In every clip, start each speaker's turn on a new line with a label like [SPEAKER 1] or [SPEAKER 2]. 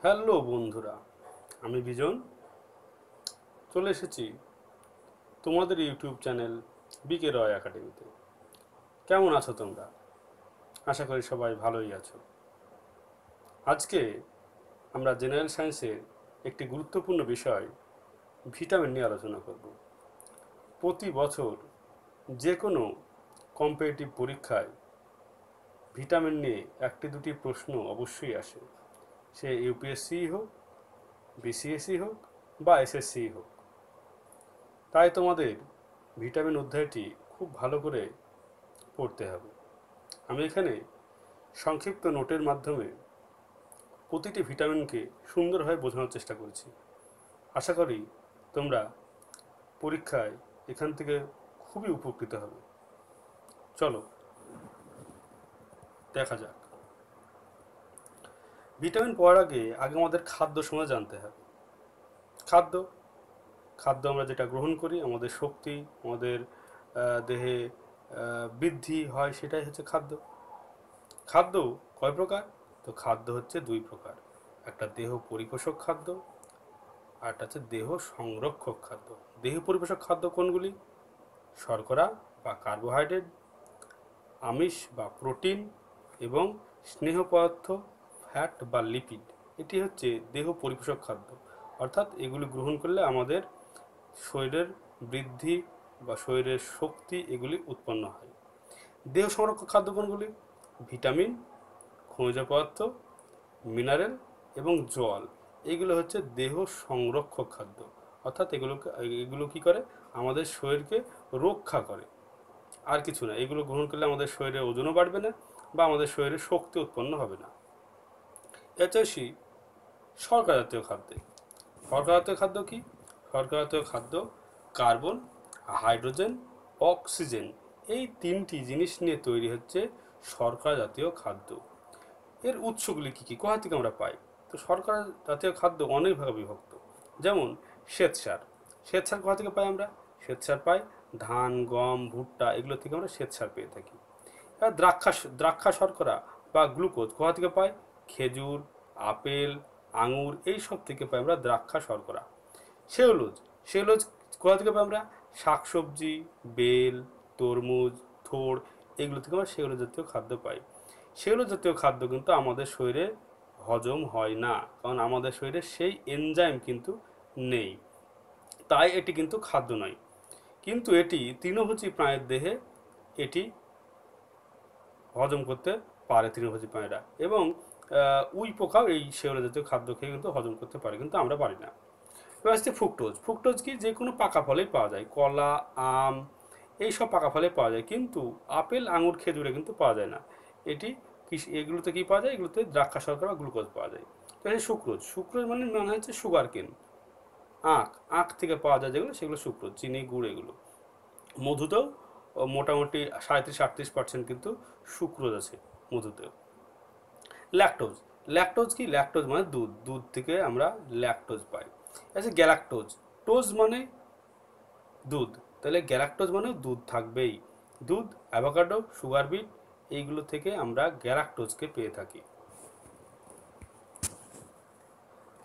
[SPEAKER 1] Hello বন্ধুরা, আমি বিজন চলে এসেছি তোমাদের ইউটিউব চ্যানেল বিকে রয় একাডেমিতে। কেমন আছো তোমরা? আশা করি সবাই ভালোই আছো। আজকে আমরা জেনারেল সায়েন্সের একটি গুরুত্বপূর্ণ বিষয় ভিটামিন নিয়ে আলোচনা করব। প্রতি বছর যে কোনো কম্পিটিটিভ পরীক্ষায় ভিটামিন নিয়ে একটি দুটি প্রশ্ন অবশ্যই আসে, সে ইউপিএসসি হোক, বিসিএসসি হোক বা এসএসসি হোক। তাই তোমাদের ভিটামিন অধ্যায়টি খুব ভালো করে পড়তে হবে। আমি এখানে সংক্ষিপ্ত নোটের মাধ্যমে প্রতিটি ভিটামিনকে সুন্দরভাবে বোঝানোর চেষ্টা করেছি। আশা করি তোমরা পরীক্ষায় এখান থেকে খুবই উপকৃত হবে। চলো দেখা যাক। ভিটামিন পড়ার আগে আমাদের খাদ্য সময় জানতে হবে। খাদ্য খাদ্য আমরা যেটা গ্রহণ করি, আমাদের শক্তি, আমাদের দেহে বৃদ্ধি হয়, সেটাই হচ্ছে খাদ্য। খাদ্য কয় প্রকার? তো খাদ্য হচ্ছে দুই প্রকার, একটা দেহ পরিপোষক খাদ্য আর একটা হচ্ছে দেহ সংরক্ষক খাদ্য। দেহ পরিপোষক খাদ্য কোনগুলি? শর্করা বা কার্বোহাইড্রেট, আমিষ বা প্রোটিন এবং স্নেহ পদার্থ, ফ্যাট বা লিপিড। এটি হচ্ছে দেহ পরিপোষক খাদ্য, অর্থাৎ এগুলি গ্রহণ করলে আমাদের শরীরের বৃদ্ধি বা শরীরের শক্তি এগুলি উৎপন্ন হয়। দেহ সংরক্ষক খাদ্য কোনগুলি? ভিটামিন, খনিজ পদার্থ, মিনারেল এবং জল। এগুলো হচ্ছে দেহ সংরক্ষক খাদ্য, অর্থাৎ এগুলো কি করে? আমাদের শরীরকে রক্ষা করে, আর কিছু না। এগুলো গ্রহণ করলে আমাদের শরীরে ওজনও বাড়বে না বা আমাদের শরীরে শক্তি উৎপন্ন হবে না। এতে আসি শর্করা জাতীয় খাদ্যে। শর্করা জাতীয় খাদ্য কি? শর্করা জাতীয় খাদ্য কার্বন, হাইড্রোজেন, অক্সিজেন, এই তিনটি জিনিস নিয়ে তৈরি হচ্ছে শর্করা জাতীয় খাদ্য। এর উৎসগুলি কী কী, কোথা থেকে আমরা পাই? তো শর্করা জাতীয় খাদ্য অনেক ভাগে বিভক্ত। যেমন শ্বেতসার। শ্বেতসার কোথা থেকে পাই আমরা? শ্বেতসার পাই ধান, গম, ভুট্টা, এগুলো থেকে আমরা শ্বেতসার পেয়ে থাকি। আর দ্রাক্ষা শর্করা বা গ্লুকোজ কোথা থেকে পাই? খেজুর, আপেল, আঙুর, এই সব থেকে পাই আমরা দ্রাক্ষা শর্করা। সেলুলোজ। সেলুলোজ কোথা থেকে পাই আমরা? শাকসবজি, বেল, তরমুজ, থোড়, এগুলো থেকে আমরা সেলুলোজ জাতীয় খাদ্য পাই। সেলুলোজ জাতীয় খাদ্য কিন্তু আমাদের শরীরে হজম হয় না, কারণ আমাদের শরীরে সেই এনজাইম কিন্তু নেই, তাই এটি কিন্তু খাদ্য নয়। কিন্তু এটি তৃণভোজী প্রাণীর দেহে এটি হজম করতে পারে, তৃণভোজী প্রাণীরা, এবং উই পোকাও এই সেলুলোজ জাতীয় খাদ্য খেয়ে কিন্তু হজম করতে পারে, কিন্তু আমরা পারি না। এবার আসছে ফ্রুক্টোজ। ফ্রুক্টোজ কি? যে কোনো পাকা ফলেই পাওয়া যায়, কলা, আম, এই সব পাকা ফলে পাওয়া যায়, কিন্তু আপেল, আঙুর, খেজুরে কিন্তু পাওয়া যায় না। এটি এগুলোতে কি পাওয়া যায়? এগুলোতে দ্রাক্ষা শর্করা বা গ্লুকোজ পাওয়া যায়। তো এই সুক্রোজ। সুক্রোজ মানে হচ্ছে সুগার কেন, আখ থেকে পাওয়া যায় যেগুলো, সেগুলো সুক্রোজ, চিনি, গুড়, এগুলো। মধুতেও মোটামুটি 37-38% কিন্তু সুক্রোজ আছে মধুতেও। ল্যাকটোজ। ল্যাকটোজ কি? ল্যাকটোজ মানে দুধ, দুধ থেকে আমরা ল্যাকটোজ পাই। আচ্ছা, গ্যালাক্টোজ। টোজ মানে দুধ, তাহলে গ্যালাক্টোজ মানে দুধ থাকবেই। দুধ, অ্যাভোকাডো, সুগার বিট, এইগুলো থেকে আমরা গ্যালাক্টোজকে পেয়ে থাকি।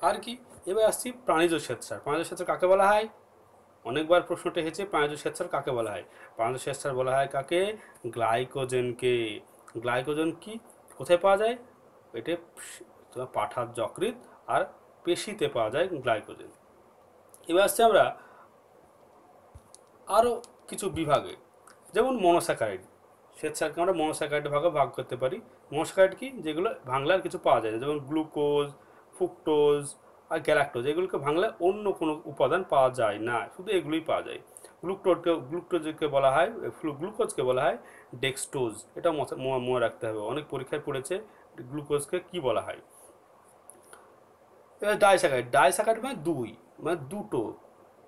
[SPEAKER 1] আর কি? এবার আসছি প্রাণীজ শ্বেতসার। প্রাণীজ শ্বেতসার কাকে বলা হয়? অনেকবার প্রশ্নটা এসেছে, প্রাণীজ শ্বেতসার কাকে বলা হয়? প্রাণীজ শ্বেতসার বলা হয় কাকে? গ্লাইকোজেনকে। গ্লাইকোজেন কি কোথায় পাওয়া যায়? এটা পাঠার যকৃৎ আর পেশিতে পাওয়া যায় গ্লাইকোজেন। এবার আসছে আমরা আরও কিছু বিভাগে, যেমন মনোস্যাকারাইড। শ্বেতসারকে আমরা মনোস্যাকারাইডে ভাগে ভাগ করতে পারি। মনোস্যাকারাইড কি? যেগুলো ভাঙলে কিছু পাওয়া যায় না, যেমন গ্লুকোজ, ফ্রুক্টোজ আর গ্যালাক্টোজ, এগুলোকে ভাঙলে অন্য কোনো উপাদান পাওয়া যায় না, শুধু এগুলোই পাওয়া যায়। গ্লুকোজকে বলা হয়, গ্লুকোজকে বলা হয় ডেক্সটোজ। এটা মনে রাখতে হবে, অনেক পরীক্ষায় পড়েছে গ্লুকোজকে কি বলা হয়। এবার ডাইস্যাকারাইড। ডাইস্যাকারাইড মানে দুই, মানে দুটো,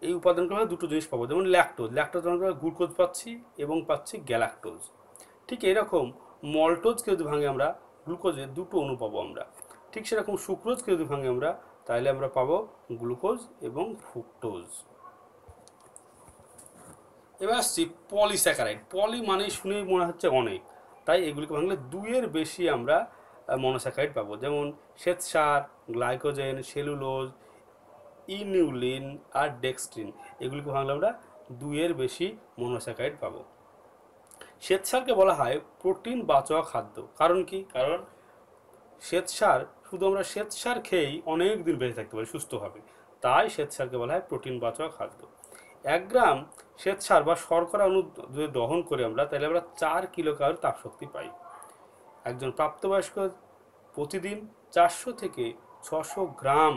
[SPEAKER 1] এই উপাদানগুলো মানে দুটো জিনিস পাবো। যেমন ল্যাকটোজ। ল্যাকটোজ আমরা গ্লুকোজ পাচ্ছি এবং পাচ্ছি গ্যালাক্টোজ। ঠিক এরকম মল্টোজকে যদি ভাঙে আমরা, গ্লুকোজের দুটো অণু পাবো আমরা। ঠিক সেরকম সুক্রোজকে যদি ভাঙে আমরা, তাহলে আমরা পাবো গ্লুকোজ এবং ফ্রুক্টোজ। এবার আসছি পলিস্যাকারাইড। পলি মানে শুনেই মনে হচ্ছে অনেক, তাই এগুলিকে ভাঙলে দুইয়ের বেশি আমরা মনোস্যাকারাইড পাবো, যেমন শ্বেতসার, গ্লাইকোজেন, সেলুলোজ, ইনিউলিন আর ডেক্সট্রিন। এগুলিকে ভাঙলে আমরা 2-এর বেশি মনোস্যাকারাইড পাবো। শ্বেতসারকে বলা হয় প্রোটিন বাচক খাদ্য। কারণ কি? কারণ শ্বেতসার, শুধু আমরা শ্বেতসার খেয়েই অনেক দিন বেঁচে থাকতে পারি সুস্থভাবে, তাই শ্বেতসারকে বলা হয় প্রোটিন বাচক খাদ্য। 1 গ্রাম শ্বেতসার বা শর্করা অণু যদি দহন করি আমরা, তাহলে আমরা 4 কিলোক্যালোরি তাপশক্তি পাই। একজন প্রাপ্তবয়স্ক প্রতিদিন 400 থেকে 600 গ্রাম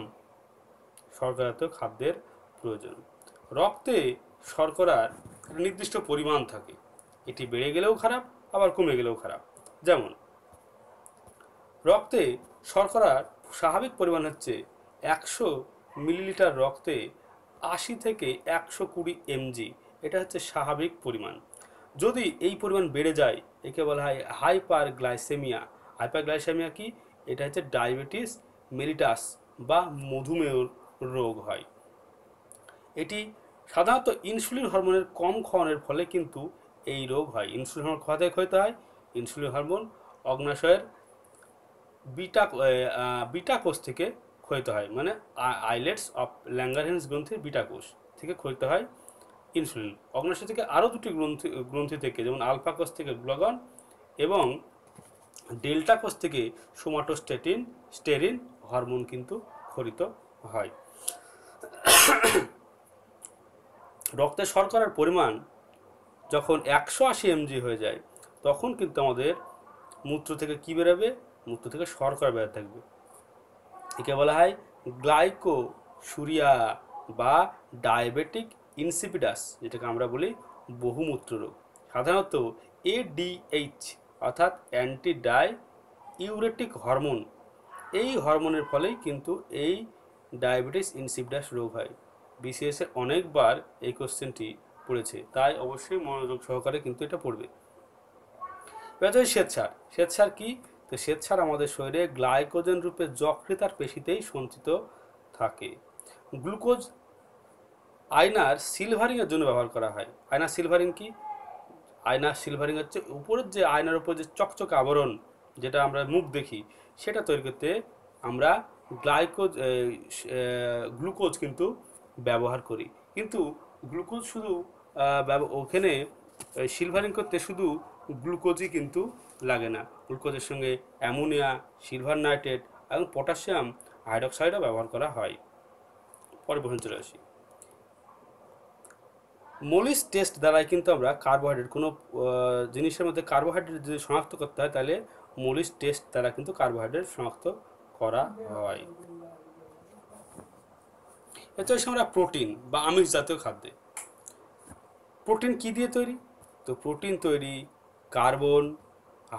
[SPEAKER 1] শর্করা জাতীয় খাদ্যের প্রয়োজন। রক্তে শর্করার একটা নির্দিষ্ট পরিমাণ থাকে, এটি বেড়ে গেলেও খারাপ, আবার কমে গেলেও খারাপ। যেমন রক্তে শর্করার স্বাভাবিক পরিমাণ হচ্ছে 100 মিলিলিটার রক্তে 80 থেকে 120 mg, এটা হচ্ছে স্বাভাবিক পরিমাণ। যদি এই পরিমাণ বেড়ে যায়, একে বলা হয় হাইপারগ্লাইসেমিয়া। হাইপারগ্লাইসেমিয়া কি? এটা হচ্ছে ডায়াবেটিস মেলিটাস বা মধুমেহ রোগ হয়। এটি সাধারণত ইনসুলিন হরমোনের কম খাওয়ানোর ফলে কিন্তু এই রোগ হয়। ইনসুলিন হরমোন খাওয়া থেকে ক্ষয়িত হয়। ইনসুলিন হরমোন অগ্নাশয়ের বিটা কোষ থেকে ক্ষয়িত হয়, মানে আইলেটস অফ ল্যাঙ্গারহ্যান্স গ্রন্থির বিটা কোষ থেকে ক্ষয়িত হয় ইনসুলিন। অগ্নাশয় থেকে আরও দুটি গ্রন্থি থেকে, যেমন আলফা কোষ থেকে গ্লুকাগন এবং ডেল্টা কোষ থেকে সোমাটোস্টেরিন হরমোন কিন্তু ক্ষরিত হয়। রক্তে শর্করার পরিমাণ যখন 180 mg হয়ে যায়, তখন কিন্তু আমাদের মূত্র থেকে কি বেরোবে? মূত্র থেকে শর্করা বেরোতে থাকবে। একে বলা হয় গ্লাইকোসুরিয়া বা ডায়াবেটিক ইনসিপিডাস, যেটাকে আমরা বলি বহুমূত্র রোগ। সাধারণত ADH অর্থাৎ অ্যান্টি ডাইউরেটিক হরমোন, এই হরমোনের ফলেই কিন্তু এই ডায়াবেটিস ইনসিপিডাস রোগ হয়। বিসিএসে অনেকবার এই কোশ্চেনটি পড়েছে, তাই অবশ্যই মনোযোগ সহকারে কিন্তু এটা পড়বে। এবার শ্বেতসার। শ্বেতসার কি? তো শ্বেতসার আমাদের শরীরে গ্লাইকোজেন রূপে যকৃতার পেশিতেই সঞ্চিত থাকে। গ্লুকোজ আয়নার সিলভারিংয়ের জন্য ব্যবহার করা হয়। আয়নার সিলভারিং কি? আয়নার সিলভারিং হচ্ছে উপরের যে আয়নার উপর যে চকচকে আবরণ, যেটা আমরা মুখ দেখি, সেটা তৈরি করতে আমরা গ্লুকোজ কিন্তু ব্যবহার করি। কিন্তু গ্লুকোজ শুধু ওখানে সিলভারিং করতে শুধু গ্লুকোজই কিন্তু লাগে না, গ্লুকোজের সঙ্গে অ্যামোনিয়া, সিলভার নাইট্রেট এবং পটাশিয়াম হাইড্রক্সাইডও ব্যবহার করা হয়। পরে প্রশ্ন চলে আসি। মোলিস টেস্ট দ্বারাই কিন্তু আমরা কার্বোহাইড্রেট, কোনো জিনিসের মধ্যে কার্বোহাইড্রেট যদি শনাক্ত করতে হয়, তাহলে মোলিস টেস্ট দ্বারা কিন্তু কার্বোহাইড্রেট শনাক্ত করা হয়। এটা হচ্ছে আমরা প্রোটিন বা আমিষ জাতীয় খাদ্যে। প্রোটিন কি দিয়ে তৈরি? তো প্রোটিন তৈরি কার্বন,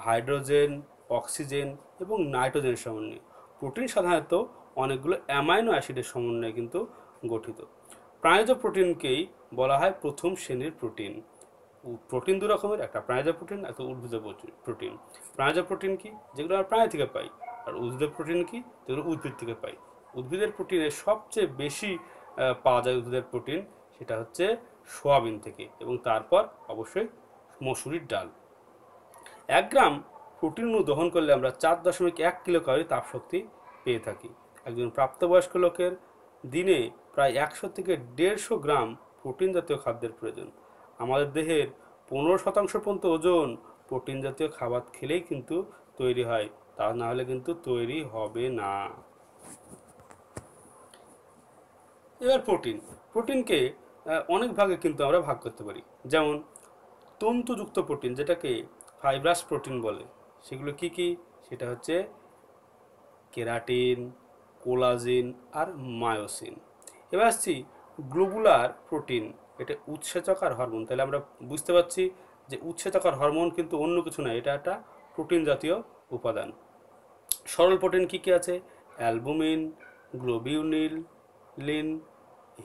[SPEAKER 1] হাইড্রোজেন, অক্সিজেন এবং নাইট্রোজেনের সমন্বয়ে। প্রোটিন সাধারণত অনেকগুলো অ্যামাইনো অ্যাসিডের সমন্বয়ে কিন্তু গঠিত। প্রাণীজ প্রোটিনকেই বলা হয় প্রথম শ্রেণীর প্রোটিন। প্রোটিন দু রকমের, একটা প্রাণীজ প্রোটিন, একটা উদ্ভিদ প্রোটিন। প্রাণীজ প্রোটিন কি? যেগুলো আমরা প্রাণী থেকে পাই। আর উদ্ভিদের প্রোটিন কি? যেগুলো উদ্ভিদ থেকে পাই। উদ্ভিদের প্রোটিনের সবচেয়ে বেশি পাওয়া যায় উদ্ভিদের প্রোটিন, সেটা হচ্ছে সোয়াবিন থেকে, এবং তারপর অবশ্যই মসুরির ডাল। 1 গ্রাম প্রোটিন অণু দহন করলে আমরা 4.1 কিলোক্যালোরি তাপশক্তি পেয়ে থাকি। একজন প্রাপ্তবয়স্ক লোকের দিনে প্রায় 100 থেকে 150 গ্রাম প্রোটিন জাতীয় খাদ্যের প্রয়োজন। আমাদের দেহের 15% পর্যন্ত ওজন প্রোটিন জাতীয় খাবার খেলেই কিন্তু তৈরি হয়, তা না হলে কিন্তু তৈরি হবে না। এবার প্রোটিনকে অনেক ভাগে কিন্তু আমরা ভাগ করতে পারি। যেমন তন্তুযুক্ত প্রোটিন, যেটাকে ফাইব্রাস প্রোটিন বলে, সেগুলো কি কি? সেটা হচ্ছে কেরাটিন, কোলাজিন আর মায়োসিন। এবার আসছি গ্লোবুলার প্রোটিন, এটা উৎসেচক আর হরমোন। তাহলে আমরা বুঝতে পারছি যে উৎসেচক আর হরমোন কিন্তু অন্য কিছু নয়, এটা একটা প্রোটিন জাতীয় উপাদান। সরল প্রোটিন কি কি আছে? অ্যালবুমিন, গ্লোবিউলিন,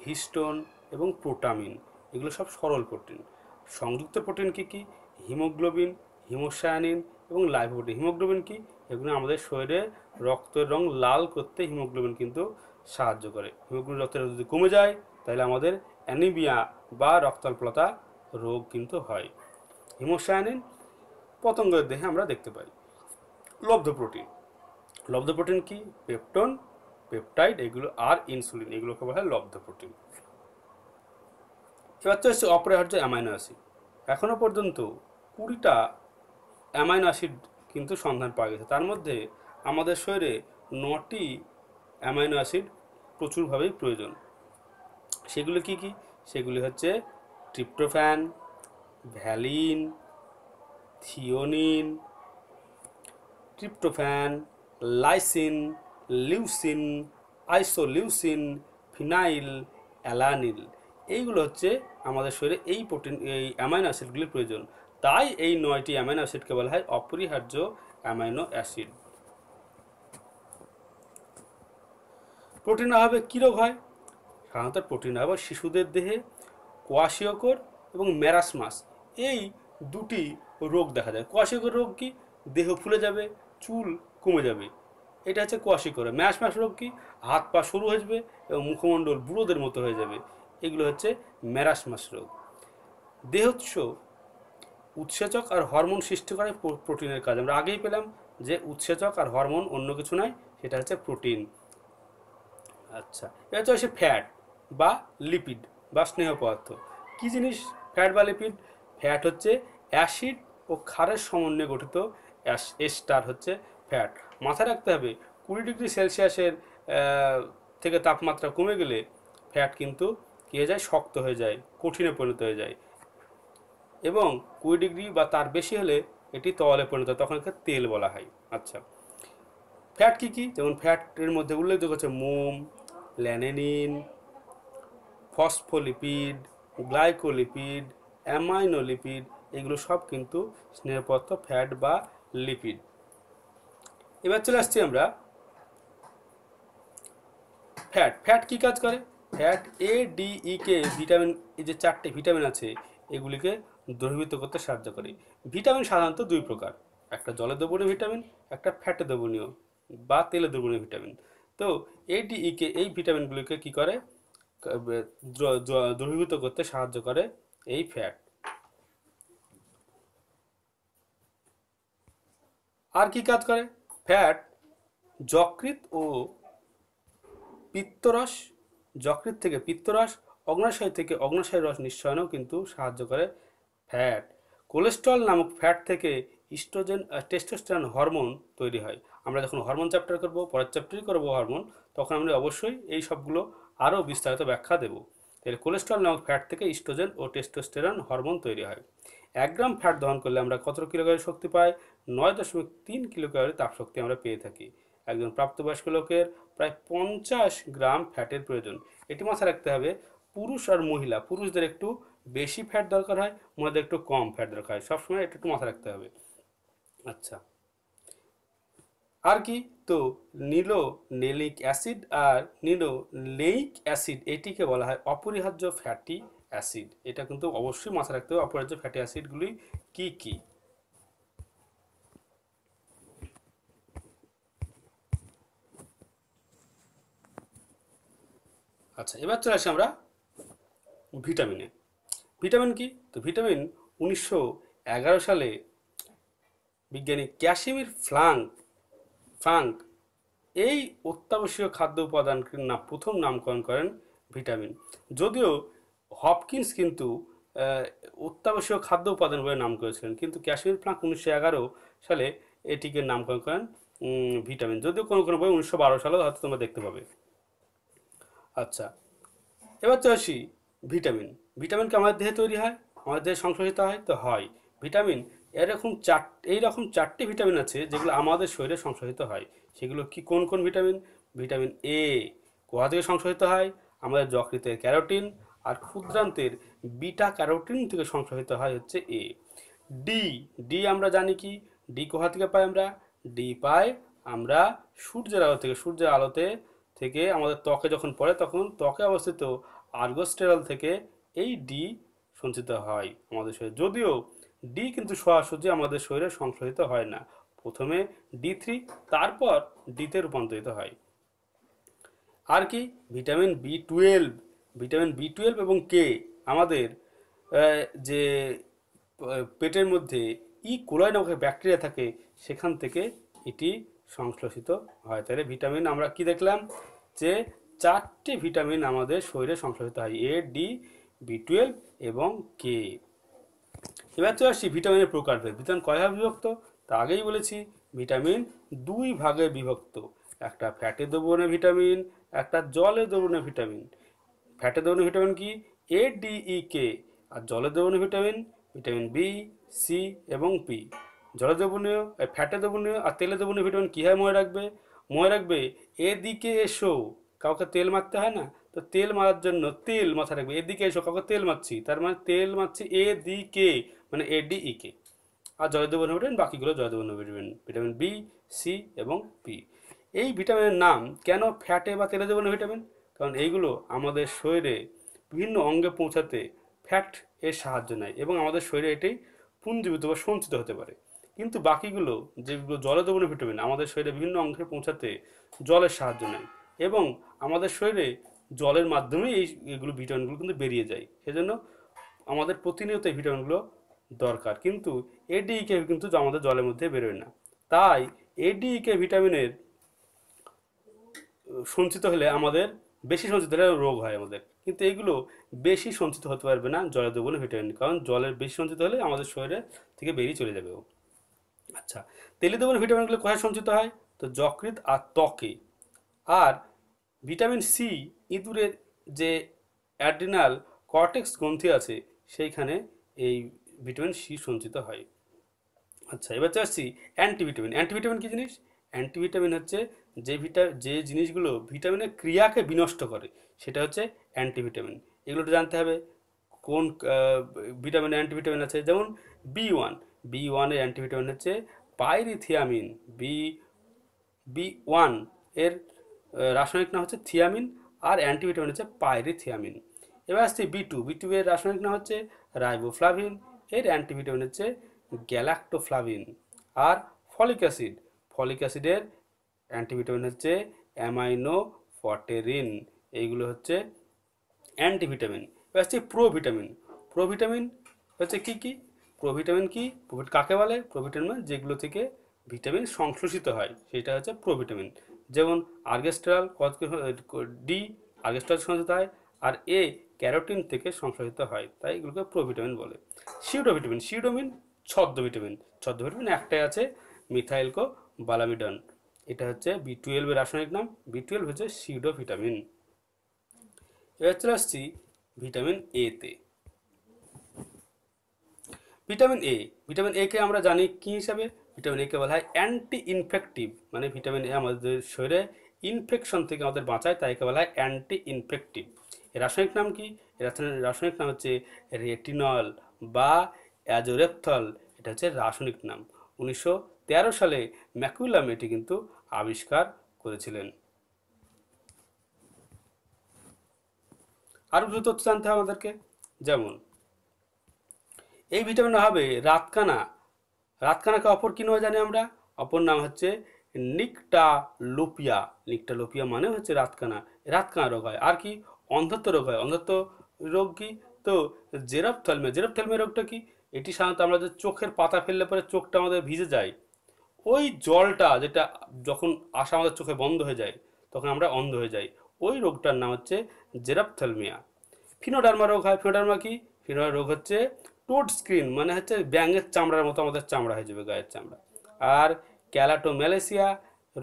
[SPEAKER 1] হিস্টোন এবং প্রোটামিন, এগুলো সব সরল প্রোটিন। সংযুক্ত প্রোটিন কি কি? হিমোগ্লোবিন, হিমোসায়ানিন এবং লাইপোপ্রোটিন। হিমোগ্লোবিন কি? এগুলো আমাদের শরীরে রক্তের রং লাল করতে হিমোগ্লোবিন কিন্তু সাহায্য করে। হিমোগ্লোবিন রক্তের যদি কমে যায়, তাহলে আমাদের অ্যানিমিয়া বা রক্তাল্পতা রোগ কিন্তু হয়। হিমোসায়ানিন পতঙ্গের দেহে আমরা দেখতে পাই। লব্ধ প্রোটিন, লব্ধ প্রোটিন কি? পেপটন, পেপটাইড এগুলো আর ইনসুলিন, এগুলোকে বলা হয় লব্ধ প্রোটিন। এবার তো হচ্ছে অপরিহার্য অ্যামাইনো অ্যাসিড। এখনো পর্যন্ত 20টা অ্যামাইনো অ্যাসিড কিন্তু সন্ধান পাওয়া গেছে। তার মধ্যে আমাদের শরীরে 9টি অ্যামাইনো অ্যাসিড প্রচুরভাবেই প্রয়োজন। সেগুলো কি কি? সেগুলি হচ্ছে tryptophan, valine, threonine, tryptophan, lysine, leucine, isoleucine, phenyl, alanine. এইগুলো হচ্ছে আমাদের শরীরে এই অ্যামাইনো অ্যাসিডগুলির প্রয়োজন। তাই এই 9টি অ্যামাইনো অ্যাসিডকে বলা হয় অপরিহার্য অ্যামাইনো অ্যাসিড। প্রোটিন অভাবে কী রোগ হয়? সাধারণত প্রোটিন অভাবে শিশুদের দেহে কোয়াশিয়কর এবং ম্যারাসমাস এই দুটি রোগ দেখা যায়। কোয়াশিয়কর রোগ কি? দেহ ফুলে যাবে, চুল কমে যাবে, এটা হচ্ছে কোয়াশিয়কর। ম্যারাসমাস রোগ কি? হাত পা সরু হয়ে যাবে এবং মুখমণ্ডল বুড়োদের মতো হয়ে যাবে, এগুলো হচ্ছে ম্যারাসমাস রোগ। দেহোৎস উৎসেচক আর হরমোন সৃষ্টি করে প্রোটিনের কাজ। আমরা আগেই পেলাম যে উৎসেচক আর হরমোন অন্য কিছু নয়, সেটা হচ্ছে প্রোটিন। আচ্ছা, এটা হচ্ছে ফ্যাট বা লিপিড বা স্নেহ পদার্থ। কী জিনিস ফ্যাট বা লিপিড? ফ্যাট হচ্ছে অ্যাসিড ও ক্ষারের সমন্বয়ে গঠিত এস্টার হচ্ছে ফ্যাট। মাথায় রাখতে হবে 20 ডিগ্রি সেলসিয়াসের থেকে তাপমাত্রা কমে গেলে ফ্যাট কিন্তু কী হয়ে যায়? শক্ত হয়ে যায়, কঠিনে পরিণত হয়ে যায়। এবং 20 ডিগ্রি বা তার বেশি হলে এটি তরলে পরিণত হয়, তখন একে তেল বলা হয়। আচ্ছা, ফ্যাট কী কী? যেমন ফ্যাটের মধ্যে উল্লেখযোগ্য হচ্ছে মোম, ল্যানেনিন, ফসফোলিপিড, গ্লাইকোলিপিড, অ্যামাইনোলিপিড, এগুলো সব কিন্তু স্নেহ পদার্থ, ফ্যাট বা লিপিড। এবার চলে আসছি আমরা ফ্যাট। ফ্যাট কী কাজ করে? ফ্যাট এ, ডি, ই, কে ভিটামিন, এই যে 4টে ভিটামিন আছে এগুলিকে দ্রবীভূত করতে সাহায্য করে। ভিটামিন সাধারণত 2 প্রকার, একটা জলে দ্রবণীয় ভিটামিন, একটা ফ্যাটে দ্রবণীয় বা তেলে দ্রবণীয় ভিটামিন। তো এ, ডি, ই, কে এই ভিটামিনগুলিকে কী করে? দ্রবীভূত করতে সাহায্য করে এই ফ্যাট। আর কি কাজ করে? ফ্যাট যকৃৎ ও পিত্তরস, যকৃৎ থেকে পিত্তরস, অগ্নাশয় থেকে অগ্নাশয় রস নিঃসরণেও কিন্তু সাহায্য করে ফ্যাট। কোলেস্ট্রল নামক ফ্যাট থেকে ইস্ট্রোজেন আর টেস্টোস্টেরন হরমোন তৈরি হয়। আমরা যখন হরমোন চ্যাপ্টার করব, পরের চ্যাপ্টারই করব হরমোন, তখন আমরা অবশ্যই এই সবগুলো আরও বিস্তারিত ব্যাখ্যা দেব। তাহলে কোলেস্ট্রল নামক ফ্যাট থেকে ইস্ট্রোজেন ও টেস্টোস্টেরন হরমোন তৈরি হয়। 1 গ্রাম ফ্যাট দহন করলে আমরা কত কিলোক্যালোরি শক্তি পাই? 9.3 কিলোক্যালোরি তাপশক্তি আমরা পেয়ে থাকি। একজন প্রাপ্তবয়স্ক লোকের প্রায় 50 গ্রাম ফ্যাটের প্রয়োজন। এটি মাথায় রাখতে হবে, পুরুষ আর মহিলা, পুরুষদের একটু বেশি ফ্যাট দরকার হয়, মহিলাদের একটু কম ফ্যাট দরকার হয়, সবসময় এটা একটু মাথায় রাখতে হবে। আচ্ছা, আর কি? তো নিলোনেলিক অ্যাসিড আর নিলোলেইক অ্যাসিড এটিকে বলা হয় অপরিহার্য ফ্যাটি অ্যাসিড। এটা কিন্তু অবশ্যই মাথায় রাখতে হবে, অপরিহার্য ফ্যাটি অ্যাসিডগুলি কি কি। আচ্ছা, এবার চলে আসি আমরা ভিটামিনে। ভিটামিন কি? তো ভিটামিন 1911 সালে বিজ্ঞানী ক্যাসিমির ফ্রাঙ্ক এই অত্যাবশ্যকীয় খাদ্য উপাদানটির প্রথম নামকরণ করেন ভিটামিন। যদিও হপকিন্স কিন্তু অত্যাবশ্যকীয় খাদ্য উপাদান বলে নাম করেছিলেন, কিন্তু ক্যাসিমির ফ্রাঙ্ক 1911 সালে এটিকে নামকরণ করেন ভিটামিন। যদিও কোনো কোনো বই 1912 সালেও হয়তো তোমরা দেখতে পাবে। আচ্ছা, এবার চলে আসি ভিটামিন। ভিটামিন কি আমাদের দেহে তৈরি হয়? আমাদের দেহে সংশ্লেষিত হয়? তো হয়। ভিটামিন এইরকম 4টি ভিটামিন আছে যেগুলো আমাদের শরীরে সংশ্লেষিত হয়। সেগুলো কি কোন কোন ভিটামিন? ভিটামিন এ কোথা থেকে সংশ্লেষিত হয়? আমাদের যকৃতের ক্যারোটিন আর ক্ষুদ্রান্তের বিটা ক্যারোটিন থেকে সংশ্লেষিত হয় হচ্ছে এ। ডি, আমরা জানি কি ডি কোথা থেকে পাই আমরা? ডি পাই আমরা সূর্যের আলো থেকে। সূর্যের আলোতে থেকে আমাদের ত্বকে যখন পড়ে তখন ত্বকে অবস্থিত আর্গোস্টেরল থেকে এই ডি সঞ্চিত হয় আমাদের শরীরে। যদিও ডি কিন্তু সরাসরি আমাদের শরীরে সংশ্লেষিত হয় না, প্রথমে D3 তারপর ডিতে রূপান্তরিত হয়। আর কি? ভিটামিন বি টুয়েলভ এবং কে আমাদের যে পেটের মধ্যে কোলাই নামক ব্যাকটেরিয়া থাকে সেখান থেকে এটি সংশ্লেষিত হয়। তাহলে ভিটামিন আমরা কি দেখলাম, যে 4টি ভিটামিন আমাদের শরীরে সংশ্লেষিত হয়, এ, ডি, বি12 এবং কে। এবার চলে আসছি ভিটামিনের প্রকারভেদ। ভিটামিন কয় ভাগে বিভক্ত? তা আগেই বলেছি, ভিটামিন 2 ভাগে বিভক্ত। একটা ফ্যাটে দ্রবণীয় ভিটামিন, একটা জলে দ্রবণীয় ভিটামিন। ফ্যাটে দ্রবণীয় ভিটামিন কি? এ, ডি, ই, কে। আর জলে দ্রবণীয় ভিটামিন, ভিটামিন বি, সি এবং পি। জলে দ্রবণীয়, ফ্যাটে দ্রবণীয় আর তেলে দ্রবণীয় ভিটামিন কী হয় মনে রাখবে? মনে রাখবে, এদিকে এসো। কাউকে তেল মারতে হয় না, তো তেল মারার জন্য তেল মাথায় রাখবে, এদিকে এসো, কাউকে তেল মারছি, তার মানে তেল মারছি এদিকে, মানে এ, ডি, ই, কে। আর জলে দ্রবণীয় ভিটামিন বাকিগুলো জলে দ্রবণীয় ভিটামিন, ভিটামিন বি, সি এবং পি। এই ভিটামিনের নাম কেন ফ্যাটে বা তেলে দ্রবণীয় ভিটামিন? কারণ এইগুলো আমাদের শরীরে বিভিন্ন অঙ্গে পৌঁছাতে ফ্যাট এর সাহায্য নেয় এবং আমাদের শরীরে এটি পুঞ্জীভূত বা সঞ্চিত হতে পারে। কিন্তু বাকিগুলো, যেগুলো জলে দ্রবণীয় ভিটামিন, আমাদের শরীরে বিভিন্ন অংশে পৌঁছাতে জলের সাহায্য নেয় এবং আমাদের শরীরে জলের মাধ্যমেই এইগুলো ভিটামিনগুলো কিন্তু বেরিয়ে যায়। সেজন্য আমাদের প্রতিনিয়ত এই ভিটামিনগুলো দরকার, কিন্তু এডিইকে কিন্তু আমাদের জলের মধ্যে বেরোয় না। তাই এডিইকে ভিটামিনের সঞ্চিত হলে আমাদের, বেশি সঞ্চিত হলে রোগ হয় আমাদের, কিন্তু এগুলো বেশি সঞ্চিত হতে পারবে না জলে দ্রবণীয় ভিটামিন, কারণ জলের বেশি সঞ্চিত হলে আমাদের শরীরে থেকে বেরিয়ে চলে যাবে ও। আচ্ছা, তেলে দ্রবণীয় ভিটামিনগুলো কোথায় সঞ্চিত হয়? তো যকৃৎ আর ত্বকে। আর ভিটামিন সি ইঁদুরের যে অ্যাড্রিনাল কর্টেক্স গ্রন্থি আছে সেইখানে এই ভিটামিন সি সঞ্চিত হয়। আচ্ছা, এবার চলে আসছি অ্যান্টিভিটামিন। অ্যান্টিভিটামিন কী জিনিস? অ্যান্টিভিটামিন হচ্ছে যে জিনিসগুলো ভিটামিনের ক্রিয়াকে বিনষ্ট করে, সেটা হচ্ছে অ্যান্টিভিটামিন। এগুলো একটু জানতে হবে কোন ভিটামিন অ্যান্টিভিটামিন আছে। যেমন বি1, বি1 এর অ্যান্টিভিটামিন হচ্ছে পাইরিথিয়ামিন। বি1 এর রাসায়নিক নাম হচ্ছে থিয়ামিন, আর অ্যান্টিভিটামিন হচ্ছে পাইরিথিয়ামিন। এবার আসছি বি2, বি2 এর রাসায়নিক নাম হচ্ছে রাইবোফ্লাভিন, এর অ্যান্টিভিটামিন হচ্ছে গ্যালাক্টোফ্লাভিন। আর ফলিক অ্যাসিড, ফলিক অ্যাসিডের অ্যান্টিভিটামিন হচ্ছে অ্যামাইনোফটেরিন। এইগুলো হচ্ছে অ্যান্টিভিটামিন। এবার আসছে প্রোভিটামিন। প্রোভিটামিন হচ্ছে কি কি? প্রোভিটামিন কি, কাকে বলে? প্রোভিটামিন যেগুলো থেকে ভিটামিন সংশ্লেষিত হয় সেটা হচ্ছে প্রোভিটামিন। যেমন আর্গেস্ট্রাল, ডি আর্গেস্ট্রাল সংশ্লেষিত হয়, আর এ ক্যারোটিন থেকে সংশ্লেষিত হয়, তাই এগুলোকে প্রোভিটামিন বলে। সিউডোভিটামিন, সিউডোমিন ছদ্ম ভিটামিন। ছদ্ম ভিটামিন একটাই আছে, মিথাইলকো বালামিডন। এটা হচ্ছে বি12 এর রাসায়নিক নাম। বি12 হচ্ছে সিউডোভিটামিন। এবার চলে আসছি ভিটামিন এ তে। ভিটামিন এ, ভিটামিন এ কে আমরা জানি কি হিসাবে? ভিটামিন এ কে বলা হয় অ্যান্টি ইনফেক্টিভ, মানে ভিটামিন এ আমাদের শরীরে ইনফেকশন থেকে আমাদের বাঁচায়, তাই একে বলা হয় অ্যান্টি ইনফেক্টিভ। এর রাসায়নিক নাম কি? এর রাসায়নিক নাম হচ্ছে রেটিনল বা অ্যাজোরেপথল। এটা হচ্ছে রাসায়নিক নাম। 1913 সালে ম্যাকুলাম এটি কিন্তু আবিষ্কার করেছিলেন। আরও কিছু তথ্য জানতে হবে আমাদেরকে। যেমন এই ভিটামিন অভাবে রাতকানা, রাতকানাকে অপর কি নামে জানি আমরা? অপর নাম হচ্ছে নিকটালোপিয়া। নিকটালোপিয়া মানে হচ্ছে রাতকানা। রাতকানা রোগ হয়। আর কি? অন্ধত্ব রোগ হয়। অন্ধত্ব রোগ কি? তো জেরপ্থ্যালমিয়া। জেরপ্থ্যালমিয়া রোগটা কি? এটি সাধারণত আমরা যে চোখের পাতা ফেললে পরে চোখটা আমাদের ভিজে যায়, ওই জলটা যেটা যখন আসা আমাদের চোখে বন্ধ হয়ে যায় তখন আমরা অন্ধ হয়ে যাই, ওই রোগটার নাম হচ্ছে জেরপ্থ্যালমিয়া। ফিনোডার্মা রোগ হয়। ফিনোডার্মা কি? ফিনোডার্মা রোগ হচ্ছে টোড স্ক্রিন, মানে হচ্ছে ব্যাঙের চামড়ার মতো আমাদের চামড়া হয়ে যাবে, গায়ের চামড়া। আর ক্যালাটোম্যালেসিয়া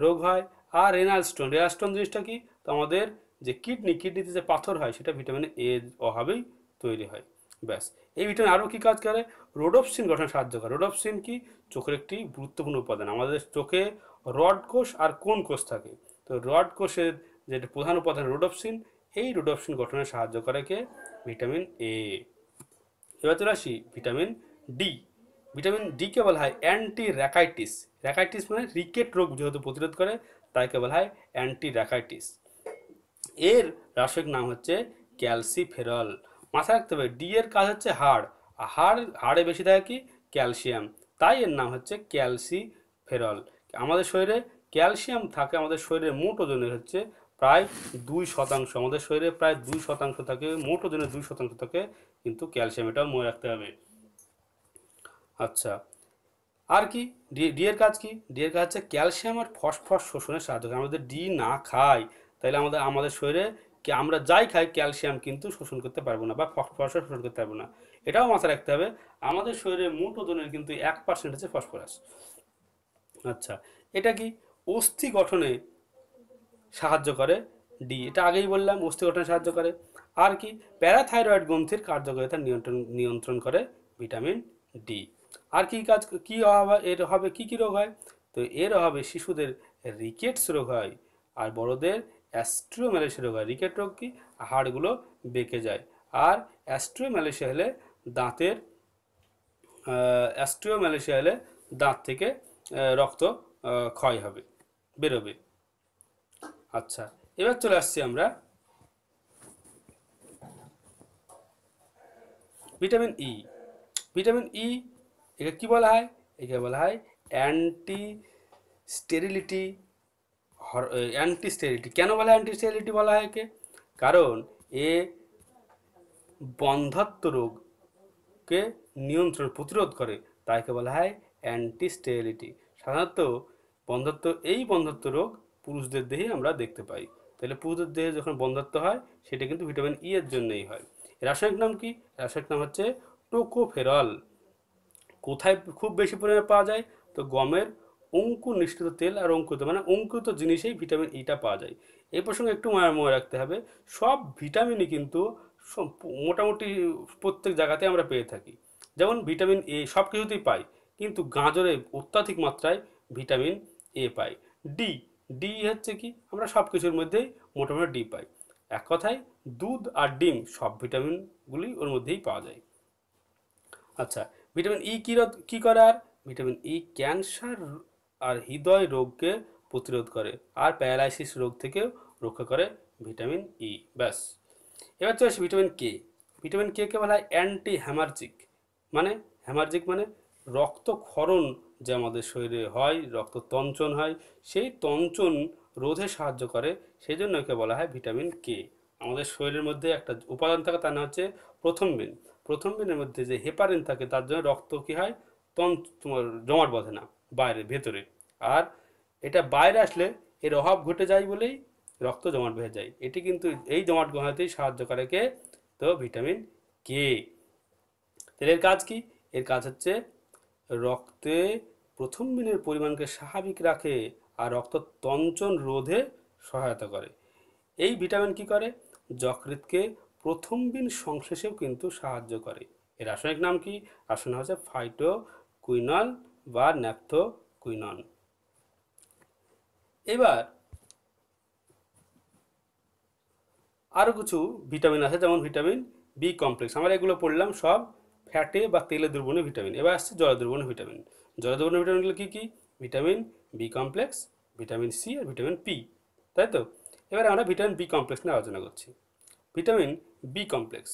[SPEAKER 1] রোগ হয়। আর রেনাল স্টোন, রেনাল স্টোন জিনিসটা কি? তো আমাদের যে কিডনিতে যে পাথর হয় সেটা ভিটামিন এ অভাবেই তৈরি হয়। ব্যাস। এই ভিটামিন আরও কী কাজ করে? রোডোপসিন গঠনে সাহায্য করে। রোডোপসিন কি? চোখের একটি গুরুত্বপূর্ণ উপাদান। আমাদের চোখে রড কোষ আর কোন কোষ থাকে, তো রড কোষের যেটা প্রধান উপাদান রোডোপসিন, এই রোডোপসিন গঠনে সাহায্য করে কে? Vitamin A. এবার চলে আসি ভিটামিন ডি। ভিটামিন ডিকে বলা হয় অ্যান্টি র্যাকাইটিস। র্যাকাইটিস মানে রিকেট রোগ যেহেতু প্রতিরোধ করে, তাইকে বলা হয় অ্যান্টি র্যাকাইটিস। এর রাসায়নিক নাম হচ্ছে ক্যালসিফেরল। মাথায় রাখতে হবে ডি এর কাজ হচ্ছে হাড়, আর হাড়ে বেশি থাকে কি? ক্যালসিয়াম, তাই এর নাম হচ্ছে ক্যালসিফেরল। আমাদের শরীরে ক্যালসিয়াম থাকে, আমাদের শরীরে মোট ওজনের হচ্ছে প্রায় 2%। আমাদের শরীরে প্রায় 2% থাকে, মোট ওজনের 2% থাকে কিন্তু ক্যালসিয়াম, এটাও মনে রাখতে হবে। আচ্ছা, আর কি ডি এর কাজ কি? ডি এর কাজ হচ্ছে ক্যালসিয়াম আর ফসফরাস শোষণে সাহায্য করে। আমরা যদি ডি না খাই তাহলে আমাদের শরীরে কি আমরা যাই খাই ক্যালসিয়াম কিন্তু শোষণ করতে পারবো না বা ফসফরাসও শোষণ করতে পারবো না। এটাও মাথায় রাখতে হবে, আমাদের শরীরে মোট ওজনের কিন্তু 1% হচ্ছে ফসফরাস। আচ্ছা, এটা কি? অস্থি গঠনে সাহায্য করে ডি, এটা আগেই বললাম অস্থি গঠনে সাহায্য করে। আর কি? প্যারাথাইরয়েড গ্রন্থির কার্যকারিতা নিয়ন্ত্রণ করে ভিটামিন ডি। আর কি কাজ, কি হবে এর হবে, কি কি রোগ হয়? তো এর হবে শিশুদের রিকেটস রোগ হয়, আর বড়দের অ্যাস্ট্রিওম্যালাইসিয়া রোগ হয়। রিকেট রোগ কি? হাড়গুলো বেঁকে যায়। আর অ্যাস্ট্রিওম্যালাইসিয়া হলে দাঁতের অ্যাস্ট্রিওম্যালাইসিয়া হলে দাঁত থেকে রক্ত ক্ষয় হবে, বেরোবে। আচ্ছা, এবার চলে আসছি আমরা ভিটামিন ই। ভিটামিন ই একে কি বলা হয়? একে বলা হয় অ্যান্টি স্টেরিলিটি। অ্যান্টি স্টেরিলিটি কেন বলা হয়? অ্যান্টি স্টেরিলিটি বলা হয় একে কারণ এ বন্ধ্যাত্ব রোগকে প্রতিরোধ করে, তাই একে বলা হয় অ্যান্টি স্টেরিলিটি। সাধারণত বন্ধ্যাত্ব রোগ পুরুষদের দেহে আমরা দেখতে পাই। তাহলে পুরুষদের দেহে যখন বন্ধ্যাত্ব হয় সেটা কিন্তু ভিটামিন ই এর জন্যই হয়। রাসায়নিক নাম কি? রাসায়নিক নাম হচ্ছে টোকোফেরল। কোথায় খুব বেশি পরিমাণে পাওয়া যায়? তো গমের অঙ্কুর নিঃসৃত তেল আর অঙ্কুরিত মানে অঙ্কুরিত জিনিসেই ভিটামিন ইটা পাওয়া যায়। এই প্রসঙ্গে একটু মনে রাখতে হবে, সব ভিটামিনই কিন্তু মোটামুটি প্রত্যেক জায়গাতে আমরা পেয়ে থাকি। যেমন ভিটামিন এ সব কিছুতেই পাই, কিন্তু গাজরে অত্যাধিক মাত্রায় vitamin A pi. D, D হচ্ছে কি? আমরা সব কিছুর মধ্যেই মোটামুটি ডি পাই। এক কথায় দুধ আর ডিম সব ভিটামিনগুলি ওর মধ্যেই পাওয়া যায়। আচ্ছা, ভিটামিন ই কি করে? আর ভিটামিন ই ক্যান্সার আর হৃদয় রোগকে প্রতিরোধ করে, আর প্যারালাইসিস রোগ থেকেও রক্ষা করে ভিটামিন ই। ব্যাস। এবার চলে আসি ভিটামিন কে। ভিটামিন কে কে বলা হয় অ্যান্টি হ্যামার্জিক। মানে হ্যামার্জিক মানে রক্তক্ষরণ যে আমাদের শরীরে হয়, রক্ত তঞ্চন হয়, সেই তঞ্চন রোধে সাহায্য করে, সেই জন্য একে বলা হয় ভিটামিন কে। আমাদের শরীরের মধ্যে একটা উপাদান থাকে, তার নাম হচ্ছে প্রথমবিন। প্রথমবিনের মধ্যে যে হেপারিন থাকে তার জন্য রক্ত কি হয়? তোমার জমাট বাঁধে না বাইরে, ভেতরে। আর এটা বাইরে আসলে এর অভাব ঘটে যায় বলেই রক্ত জমাট বেঁধে যায়। এটি কিন্তু এই জমাট বাঁধাতেই সাহায্য করে কে? তো ভিটামিন কে। তাহলে এর কাজ কি? এর কাজ হচ্ছে রক্তে প্রথমবিনের পরিমাণকে স্বাভাবিক রাখে আর রক্ত তঞ্চন রোধে সহায়তা করে। এই ভিটামিন কি করে? যকৃৎকে প্রথমবিন সংশ্লেষেও কিন্তু সাহায্য করে। এর রাসায়নিক নাম কি? রাসায়নিক নাম হচ্ছে ফাইটোকুইনল বা ন্যাপথোকুইনন। এবার আরও কিছু ভিটামিন আছে, যেমন ভিটামিন বি কমপ্লেক্স। আমরা এগুলো পড়লাম সব ফ্যাটে বা তেলে দ্রবণীয় ভিটামিন। এবার আসছে জল দ্রবণীয় ভিটামিন। জল দ্রবণীয় ভিটামিনগুলো কী কী? Vitamin B complex, vitamin C আর ভিটামিন পি, তাই তো? এবার আমরা ভিটামিন বি কমপ্লেক্স নিয়ে আলোচনা করছি। ভিটামিন বি কমপ্লেক্স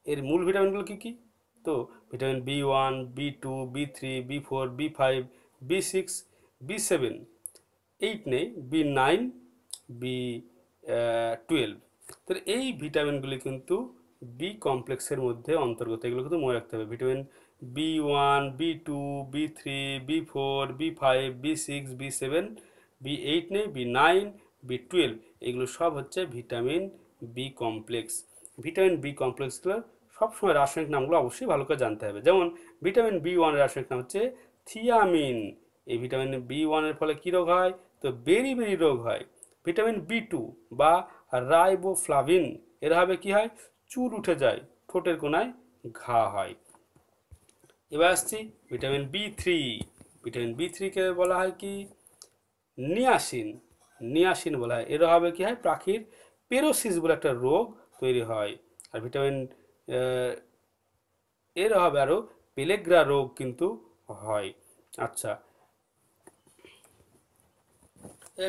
[SPEAKER 1] এর মূল ভিটামিনগুলো কী কী? তো ভিটামিন বি1, বি2, বি3, বি4, বি5, বি6, বি7, 8 নেই, বি9, বি12। তাহলে এই ভিটামিনগুলি কিন্তু বি কমপ্লেক্সের মধ্যে অন্তর্গত। এগুলো কিন্তু মনে রাখতে হবে। ভিটামিন বি1, বি2, বি3, বি4, বি5, বি6, বি7, বি8 নেই, বি9, বি12, এগুলো সব হচ্ছে vitamin B complex. Vitamin B কমপ্লেক্সগুলো সবসময় রাসায়নিক নামগুলো অবশ্যই ভালো করে জানতে হবে। যেমন ভিটামিন বি1 এর রাসায়নিক নাম হচ্ছে থিয়ামিন। এই ভিটামিন বি1 এর ফলে কী রোগ হয়? তো বেরি রোগ হয়। ভিটামিন বি2 বা রাইবোফ্লাভিন এর হবে কি হয়? চুল উঠে যায়, ঠোঁটের কোনায় ঘা হয়। এবার আসছি ভিটামিন বি3। ভিটামিন বি3কে বলা হয় কি? নিয়াসিন। নিয়াসিন বলা হয়। এর হবে কি হয়? পাখির পেরোসিস বলে একটা রোগ তৈরি হয়। আর ভিটামিন এর হবে আরও পেলেগ্রা রোগ কিন্তু হয়। আচ্ছা,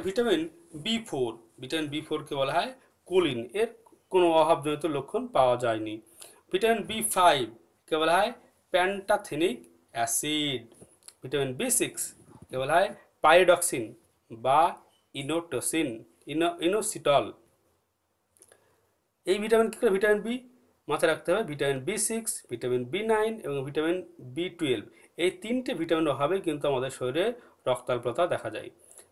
[SPEAKER 1] ভিটামিন বি4। ভিটামিন বি4কে বলা হয় কোলিন। এর কোনো অভাবজনিত লক্ষণ পাওয়া যায়নি। ভিটামিন বি5কে বলা হয় প্যান্টাথেনিক অ্যাসিড। ভিটামিন বি6কে বলা হয় পাইরিডক্সিন বা ইনোটোসিন, ইনোসিটল। এই ভিটামিন কী করে? ভিটামিন বি মাথায় রাখতে হবে। ভিটামিন বি6, ভিটামিন বি9 এবং ভিটামিন বি12 এই তিনটে ভিটামিনের অভাবেই কিন্তু আমাদের শরীরে রক্তাল্পতা দেখা যায়।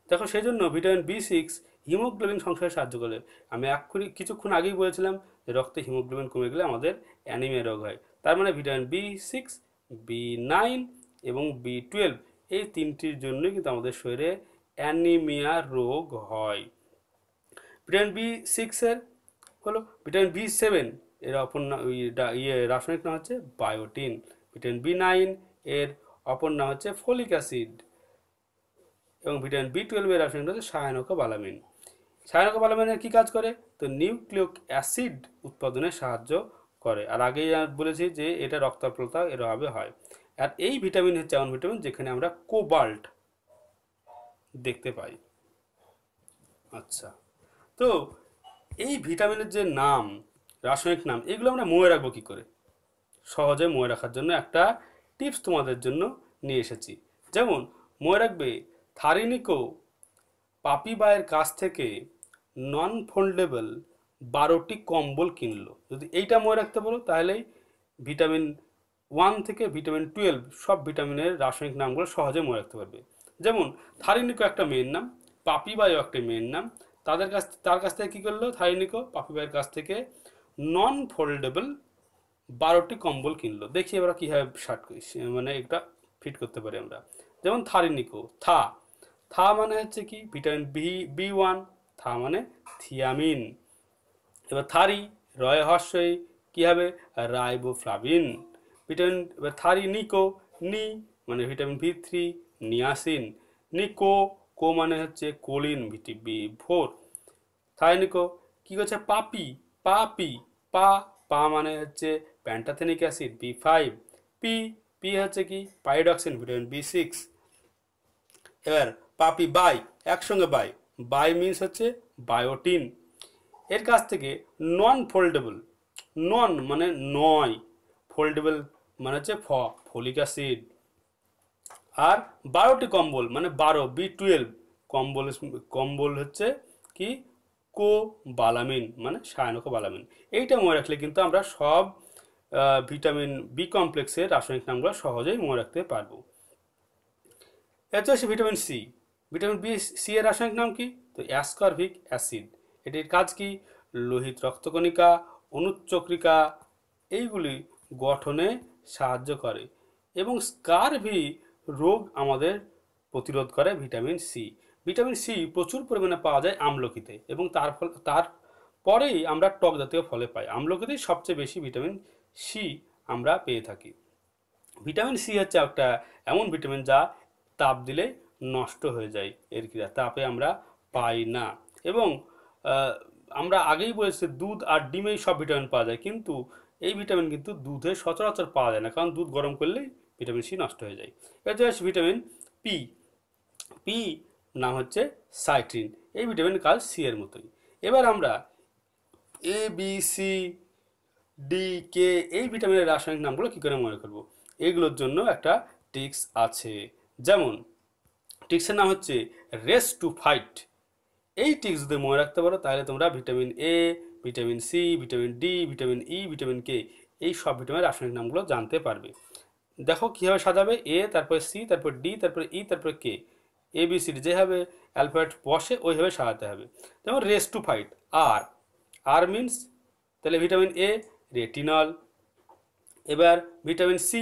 [SPEAKER 1] দেখো সেই জন্য ভিটামিন বি6 হিমোগ্লোবিন সংশ্লেষে সাহায্য করে। আমি কিছুক্ষণ আগেই বলেছিলাম যে রক্তে হিমোগ্লোবিন কমে গেলে আমাদের অ্যানিমিয়া রোগ হয়। তার মানে ভিটামিন বি6, বি9 এবং বি12 এই তিনটির জন্যই কিন্তু আমাদের শরীরে অ্যানিমিয়া রোগ হয়। ভিটামিন বি6 এর হলো ভিটামিন বি7, এর অপর নাম রাসায়নিক নাম হচ্ছে বায়োটিন। ভিটামিন বি9 এর অপর নাম হচ্ছে ফলিক অ্যাসিড এবং ভিটামিন বি12 এর রাসায়নিক নাম হচ্ছে সায়ানোকোবালামিন। সায়ানোকোবালামিনের কি কাজ করে? তো নিউক্লিক অ্যাসিড উৎপাদনে সাহায্য করে। আর আগেই বলেছি যে এটা রক্তাল্পতা এর অভাবে হয়। আর এই ভিটামিন হচ্ছে এমন ভিটামিন যেখানে আমরা কোবাল্ট দেখতে পাই। আচ্ছা, তো এই ভিটামিনের যে নাম, রাসায়নিক নাম, এগুলো আমরা মনে রাখবো কি করে? সহজে মনে রাখার জন্য একটা টিপস তোমাদের জন্য নিয়ে এসেছি। যেমন মনে রাখবে, থারিনিকো পাপিবাইয়ের কাছ থেকে নন ফোল্ডেবল 12টি কম্বল কিনলো। যদি এইটা মনে রাখতে পারো তাহলেই ভিটামিন 1 থেকে ভিটামিন 12 সব ভিটামিনের রাসায়নিক নামগুলো সহজে মনে রাখতে পারবে। যেমন থারিনিকো একটা মেয়ের নাম, পাপিবাইও একটা মেয়ের নাম। তার কাছ থেকে কী করলো থারিনিকো? পাপিবাইয়ের কাছ থেকে নন ফোল্ডেবল 12টি কম্বল কিনলো। দেখি এবার কীভাবে মানে এটা ফিট করতে পারি আমরা। যেমন থারিনিকো, থা মানে হচ্ছে কি? ভিটামিন বি1, থা মানে থিয়ামিন। এবার থারি, রয় হর্ষই কি হবে? রাইবোফ্লাভিন। এবার থারিনিকো, নি মানে ভিটামিন বি3, নিয়াসিন। কো মানে হচ্ছে কোলিন, বি4। থাইনিকো কি করছে? পাপি, পা মানে হচ্ছে pantothenic acid, B five. P P হচ্ছে কি? পাইরিডক্সিন, ভিটামিন বি6। এবার একসঙ্গে বাই মিনস হচ্ছে বায়োটিন। এর কাছ থেকে নন ফোল্ডেবল, নন মানে নয়, ফোল্ডেবল মানে হচ্ছে ফলিক অ্যাসিড। আর 12টি কম্বল মানে 12, বি12 কম্বল হচ্ছে কি? কোবালামিন মানে সায়ানোকোবালামিন। এইটা মনে রাখলে কিন্তু আমরা সব ভিটামিন বি কমপ্লেক্সের রাসায়নিক নামগুলো সহজেই মনে রাখতে পারবো। এত হচ্ছে ভিটামিন সি। ভিটামিন সি এর রাসায়নিক নাম কি? তো অ্যাসকর্বিক অ্যাসিড। এটির কাজ কি? লোহিত রক্তকণিকা, অনুচক্রিকা এইগুলি গঠনে সাহায্য করে এবং স্কারভি রোগ আমাদের প্রতিরোধ করে ভিটামিন সি। ভিটামিন সি প্রচুর পরিমাণে পাওয়া যায় আমলকিতে এবং তারপরেই আমরা টক জাতীয় ফলে পাই। আমলকিতেই সবচেয়ে বেশি ভিটামিন সি আমরা পেয়ে থাকি। ভিটামিন সি হচ্ছে একটা এমন ভিটামিন যা তাপ দিলে নষ্ট হয়ে যায়, এর ক্রিয়া তাপে আমরা পাই না। এবং আমরা আগেই বলেছি দুধ আর ডিমেই সব ভিটামিন পাওয়া যায়, কিন্তু এই ভিটামিন কিন্তু দুধে সচরাচর পাওয়া যায় না, কারণ দুধ গরম করলেই ভিটামিন সি নষ্ট হয়ে যায়। এটা হচ্ছে ভিটামিন পি। পি নাম হচ্ছে সাইট্রিন। এই ভিটামিন কাজ সি এর মতোই। এবার আমরা এ বি সি ডি কে এই ভিটামিনের রাসায়নিক নামগুলো কী করে মনে করব? এগুলোর জন্য একটা ট্রিক্স আছে। যেমন ট্রিক্সের নাম হচ্ছে রেস টু ফাইট। এই ট্রিক্স যদি মনে রাখতে পারো তাহলে তোমরা vitamin A, vitamin C, vitamin D, vitamin E, vitamin K এই সব ভিটামিনের রাসায়নিক নামগুলো জানতে পারবে। দেখো কীভাবে সাজাবে? এ, তারপরে সি, তারপর ডি, তারপরে ই, তারপরে K, A B C D যেভাবে অ্যালফাবেট বসে ওইভাবে সাজাতে হবে। যেমন রেস টু ফাইট, আর মিনস তাহলে ভিটামিন এ রেটিনল। এবার ভিটামিন সি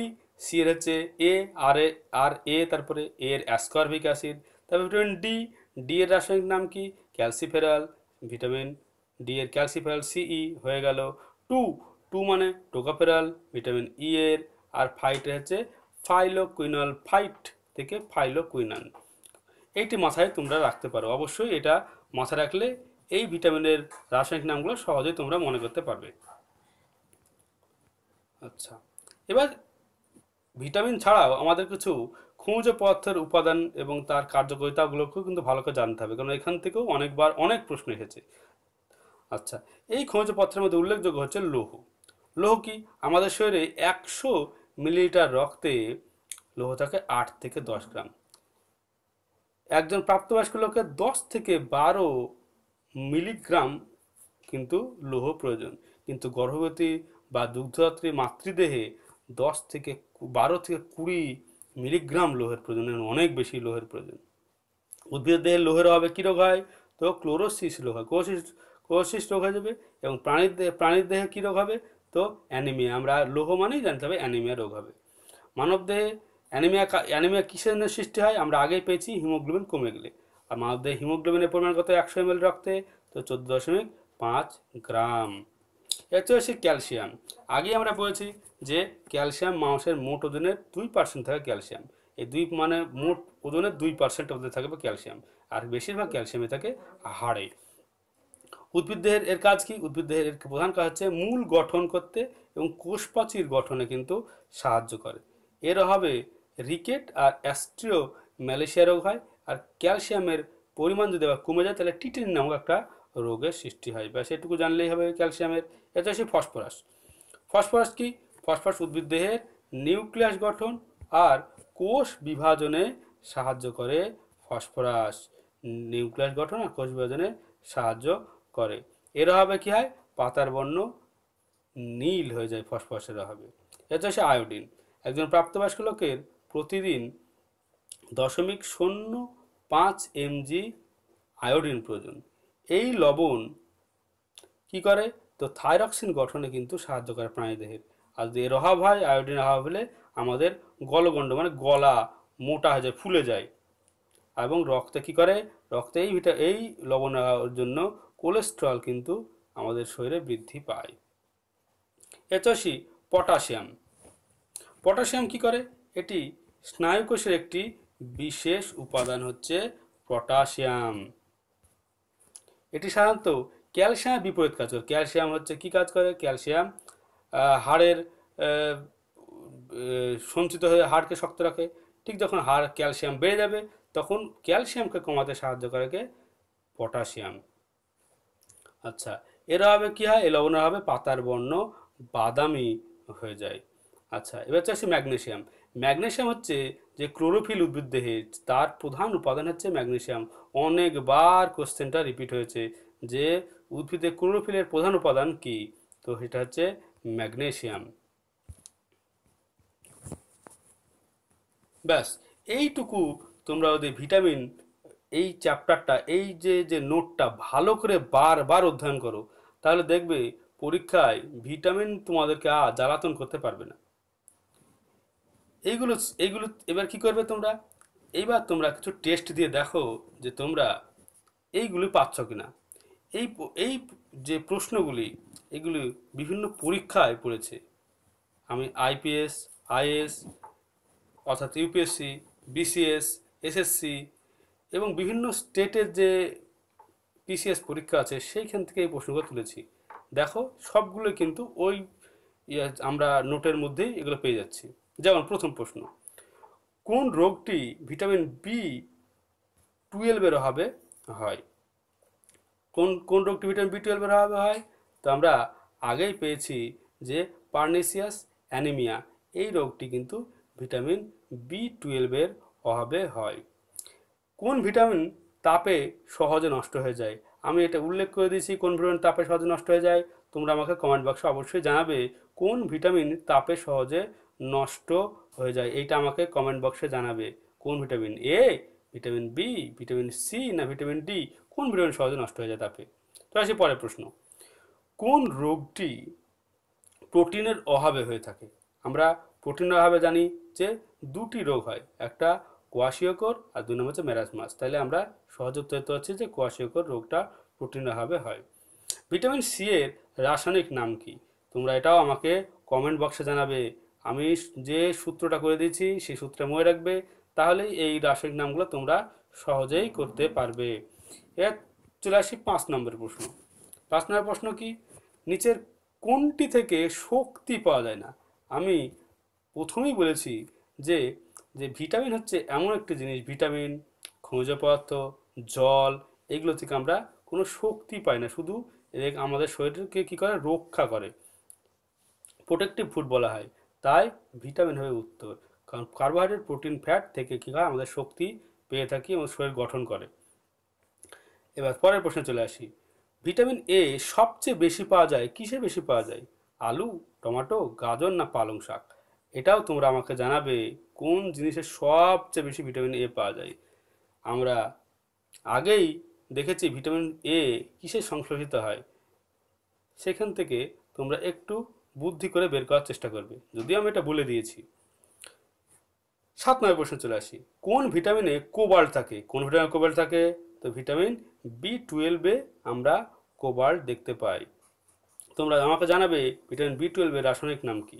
[SPEAKER 1] এর হচ্ছে এ, আর এ তারপরে এর অ্যাসকর্বিক অ্যাসিড। তারপর ভিটামিন ডি এর রাসায়নিক নাম কি? ক্যালসিফেরল। ভিটামিন ডি এর ক্যালসিফেরল সিই হয়ে গেল। টু মানে টোকাফেরল। ভিটামিন ই এর আর ফাইটের হচ্ছে ফাইলোকুইনল, ফাইট থেকে ফাইলোকুইনান। এইটি মাথায় তোমরা রাখতে পারো। অবশ্যই এটা মাথায় রাখলে এই ভিটামিনের রাসায়নিক নামগুলো সহজেই তোমরা মনে করতে পারবে। আচ্ছা, এবার ভিটামিন ছাড়াও আমাদের কিছু খনিজ পদার্থের উপাদান এবং তার কার্যকারিতাগুলোকেও কিন্তু ভালো করে জানতে হবে, কারণ এখান থেকেও অনেক প্রশ্ন এসেছে। আচ্ছা, এই খনিজ পদার্থের মধ্যে উল্লেখযোগ্য হচ্ছে লৌহ কি? আমাদের শরীরে 100 মিলিলিটার রক্তে লৌহ থাকে 8 থেকে 10 গ্রাম। একজন প্রাপ্তবয়স্ক লোকের 10 থেকে 12 মিলিগ্রাম কিন্তু লৌহ প্রয়োজন, কিন্তু গর্ভবতী বা দুগ্ধদাত্রী মাতৃদেহে 12 থেকে 20 মিলিগ্রাম লোহের প্রয়োজন, অনেক বেশি লোহের প্রয়োজন। উদ্ভিদের দেহে লোহের অভাবে কী রোগ হয়? তো ক্লোরোসিস রোগ হয়, ক্লোরোসিস রোগ হয়ে যাবে। এবং প্রাণীর দেহে কী রোগ হবে? তো অ্যানিমিয়া। আমরা লোহ মানেই জানতে হবে অ্যানিমিয়া রোগ হবে। মানব দেহে অ্যানিমিয়া কিসের জন্য সৃষ্টি হয়? আমরা আগেই পেয়েছি হিমোগ্লোবিন কমে গেলে। আর মানব দেহে হিমোগ্লোবিনের পরিমাণ কত? 100 ml রক্তে, তো 14.5 গ্রাম। এর চেয়ে বেশি ক্যালসিয়াম। আগেই আমরা বলেছি যে ক্যালসিয়াম মানুষের মোট ওজনের 2% থাকে ক্যালসিয়াম। এই মানে মোট ওজনের 2% ওদের থাকবে ক্যালসিয়াম, আর বেশিরভাগ ক্যালসিয়ামে থাকে হাড়ে। উদ্ভিদ দেহের এর কাজ কি? উদ্ভিদ দেহের এর প্রধান কাজ হচ্ছে মূল গঠন করতে এবং কোষপ্রাচীর গঠনে কিন্তু সাহায্য করে। এর অভাবে রিকেট আর অ্যাস্ট্রিও ম্যালেশিয়া রোগ হয়। আর ক্যালসিয়ামের পরিমাণ যদি আবার কমে যায় তাহলে টিটেন নামক একটা রোগের সৃষ্টি হয়। ব্যাস এটুকু জানলেই হবে ক্যালসিয়ামের। এটা হচ্ছে ফসফরাস। ফসফরাস কি? ফসফরাস উদ্ভিদ দেহের নিউক্লিয়াস গঠন আর কোষ বিভাজনে সাহায্য করে। ফসফরাস নিউক্লিয়াস গঠন আর কোষ বিভাজনে সাহায্য করে। এর অভাবে কি হয়? পাতার বর্ণ নীল হয়ে যায় ফসফরাসের অভাবে। এটা হচ্ছে আয়োডিন। একজন প্রাপ্তবয়স্ক লোকের প্রতিদিন 0.05 mg আয়োডিন প্রয়োজন। এই লবণ কি করে? তো থাইরক্সিন গঠনে কিন্তু সাহায্য করে প্রাণীদেহের। আর যদি এর অভাব হয়, আয়োডিন অভাব হলে আমাদের গলগণ্ড মানে গলা মোটা হয়ে যায়, ফুলে যায়। এবং রক্তে কি করে? রক্তে এই লবণের জন্য কোলেস্টেরল কিন্তু আমাদের শরীরে বৃদ্ধি পায়। এচসি পটাশিয়াম। পটাশিয়াম কি করে? এটি স্নায়ুকোষের একটি বিশেষ উপাদান হচ্ছে পটাশিয়াম। এটি সাধারণত ক্যালসিয়ামের বিপরীত কাজ করে। ক্যালসিয়াম হচ্ছে কি কাজ করে? ক্যালসিয়াম হাড়ের সঞ্চিত হয়ে হাড়কে শক্ত রাখে। ঠিক যখন হাড় ক্যালসিয়াম বেড়ে যাবে তখন ক্যালসিয়ামকে কমাতে সাহায্য করে কে? পটাশিয়াম। আচ্ছা, এর অভাবে কি হয়? এই লবণের অভাবে পাতার বর্ণ বাদামি হয়ে যায়। আচ্ছা, এবার হচ্ছে ম্যাগনেসিয়াম। ম্যাগনেসিয়াম হচ্ছে যে ক্লোরোফিল উদ্ভিদ দেহে, তার প্রধান উপাদান হচ্ছে ম্যাগনেসিয়াম। অনেকবার কোশ্চেনটা রিপিট হয়েছে যে উদ্ভিদের ক্লোরোফিলের প্রধান উপাদান কি? তো সেটা হচ্ছে ম্যাগনেসিয়াম। ব্যাস এইটুকু তোমরা ওদের ভিটামিন এই চ্যাপ্টারটা, এই যে নোটটা ভালো করে বারবার অধ্যয়ন করো, তাহলে দেখবে পরীক্ষায় ভিটামিন তোমাদেরকে আর জ্বালাতন করতে পারবে না। এইগুলো এইগুলো এবার কি করবে তোমরা? এইবার তোমরা কিছু টেস্ট দিয়ে দেখো যে তোমরা এইগুলি পাচ্ছ কিনা। এই যে প্রশ্নগুলি, এগুলি বিভিন্ন পরীক্ষায় পড়েছে। আমি আইপিএস, আইএস অর্থাৎ ইউপিএসসি, বিসিএস, এসএসসি এবং বিভিন্ন স্টেটের যে পিসিএস পরীক্ষা আছে সেইখান থেকে এই প্রশ্নগুলো তুলেছি। দেখো সবগুলো কিন্তু ওই আমরা নোটের মধ্যেই এগুলো পেয়ে যাচ্ছি। যেমন প্রথম প্রশ্ন, কোন রোগটি ভিটামিন B12 অভাবে হয়? কোন রোগটি ভিটামিন B12 অভাবে হয়? তো আমরা আগেই পেয়েছি যে পার্নেসিয়াস অ্যানিমিয়া, এই রোগটি কিন্তু ভিটামিন B12 অভাবে হয়। কোন ভিটামিন তাপে সহজে নষ্ট হয়ে যায়? আমি এটা উল্লেখ করে দিয়েছি কোন ভিটামিন তাপে সহজে নষ্ট হয়ে যায়। তোমরা আমাকে কমেন্ট বক্সে অবশ্যই জানাবে কোন ভিটামিন তাপে সহজে নষ্ট হয়ে যায়। এইটা আমাকে কমেন্ট বক্সে জানাবে। কোন vitamin? A, vitamin B, vitamin C না ভিটামিন ডি? কোন ভিটামিন সহজে নষ্ট হয়ে যায় তাপে? তো আসি পরের প্রশ্ন, কোন রোগটি প্রোটিনের অভাবে হয়ে থাকে? আমরা প্রোটিনের অভাবে জানি যে দুটি রোগ হয়, একটা কোয়াশিওকর আর দুই নম্বর হচ্ছে মেরাসমাস। তাহলে আমরা সহজ উত্তর দিতে পারছি যে কোয়াশিওকর রোগটা প্রোটিনের অভাবে হয়। ভিটামিন সি এর রাসায়নিক নাম কি? তোমরা এটাও আমাকে কমেন্ট বক্সে জানাবে। আমি যে সূত্রটা করে দিয়েছি সেই সূত্রে মনে রাখবে, তাহলেই এই রাসায়নিক নামগুলো তোমরা সহজেই করতে পারবে। এর চলে আসি 5 নম্বর প্রশ্ন। 5 নম্বর প্রশ্ন কি? নিচের কোনটি থেকে শক্তি পাওয়া যায় না? আমি প্রথমেই বলেছি যে যে ভিটামিন হচ্ছে এমন একটি জিনিস, ভিটামিন, খনিজ পদার্থ, জল, এগুলো থেকে আমরা কোনো শক্তি পাই না, শুধু আমাদের শরীরকে কী করে? রক্ষা করে, প্রোটেক্টিভ ফুড বলা হয়। তাই ভিটামিন হবে উত্তর, কারণ কার্বোহাইড্রেট, প্রোটিন, ফ্যাট থেকে কী হয়? আমাদের শক্তি পেয়ে থাকি এবং শরীর গঠন করে। এবার পরের প্রশ্নে চলে আসি, ভিটামিন এ সবচেয়ে বেশি পাওয়া যায় কিসে? বেশি পাওয়া যায় আলু, টমেটো, গাজর না পালং শাক? এটাও তোমরা আমাকে জানাবে কোন জিনিসে সবচেয়ে বেশি ভিটামিন এ পাওয়া যায়। আমরা আগেই দেখেছি ভিটামিন এ কিসে সংশ্লেষিত হয়, সেখান থেকে তোমরা একটু বুদ্ধি করে বের করার চেষ্টা করবে, যদিও আমি এটা বলে দিয়েছি। 7 নম্বর প্রশ্ন চলে আসি, কোন ভিটামিনে কোবাল্ট থাকে? কোন ভিটামিনে কোবাল্ট থাকে? তো ভিটামিন বি 12-এ আমরা কোবাল্ট দেখতে পাই। তোমরা আমাকে জানাবে ভিটামিন বি 12-এর রাসায়নিক নাম কি।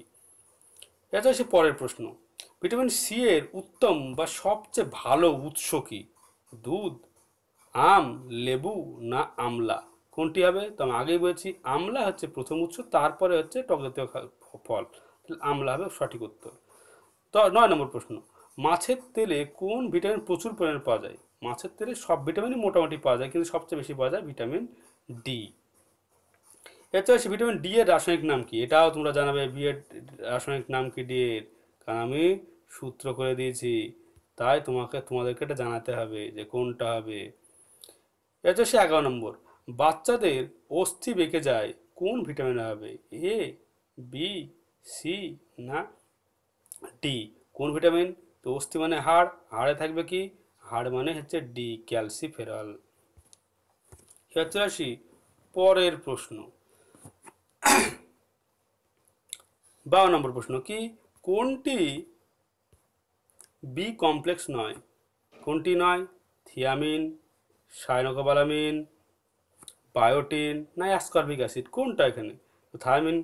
[SPEAKER 1] এটা হচ্ছে পরের প্রশ্ন, ভিটামিন সি এর উত্তম বা সবচেয়ে ভালো উৎস কি? দুধ, আম, লেবু না আমলা? কোনটি হবে? তো আমি আগেই বলেছি আমলা হচ্ছে প্রথম উৎস, তারপরে হচ্ছে টক জাতীয় ফল, আমলা হবে সঠিক উত্তর। তো 9 নম্বর প্রশ্ন, মাছের তেলে কোন ভিটামিন প্রচুর পরিমাণে পাওয়া যায়? মাছের তেলে সব ভিটামিনই মোটামুটি পাওয়া যায়, কিন্তু সবচেয়ে বেশি পাওয়া যায় ভিটামিন ডি। এছাড়া হচ্ছে ভিটামিন ডি এর রাসায়নিক নাম কি? এটাও তোমরা জানাবে, বি এর রাসায়নিক নাম কি ডি এর, কারণ আমি সূত্র করে দিয়েছি, তাই তোমাদেরকে এটা জানাতে হবে যে কোনটা হবে। এটা হচ্ছে 11 নম্বর, বাচ্চাদের অস্থি বেঁকে যায় কোন ভিটামিন হবে? এ, বি, সি না ডি? কোন ভিটামিন? তো অস্থি মানে হাড়, হাড়ে থাকবে কি? হাড় মানে হচ্ছে ডি, ক্যালসিফেরল। এবার চলে আসি পরের প্রশ্ন, 12 নম্বর প্রশ্ন, কি কোনটি বি কমপ্লেক্স নয়? কোনটি নয়? থিয়ামিন, সায়ানোকোবালামিন, বায়োটিন না অ্যাসকর্বিক অ্যাসিড? কোনটা এখানে? তো থায়ামিন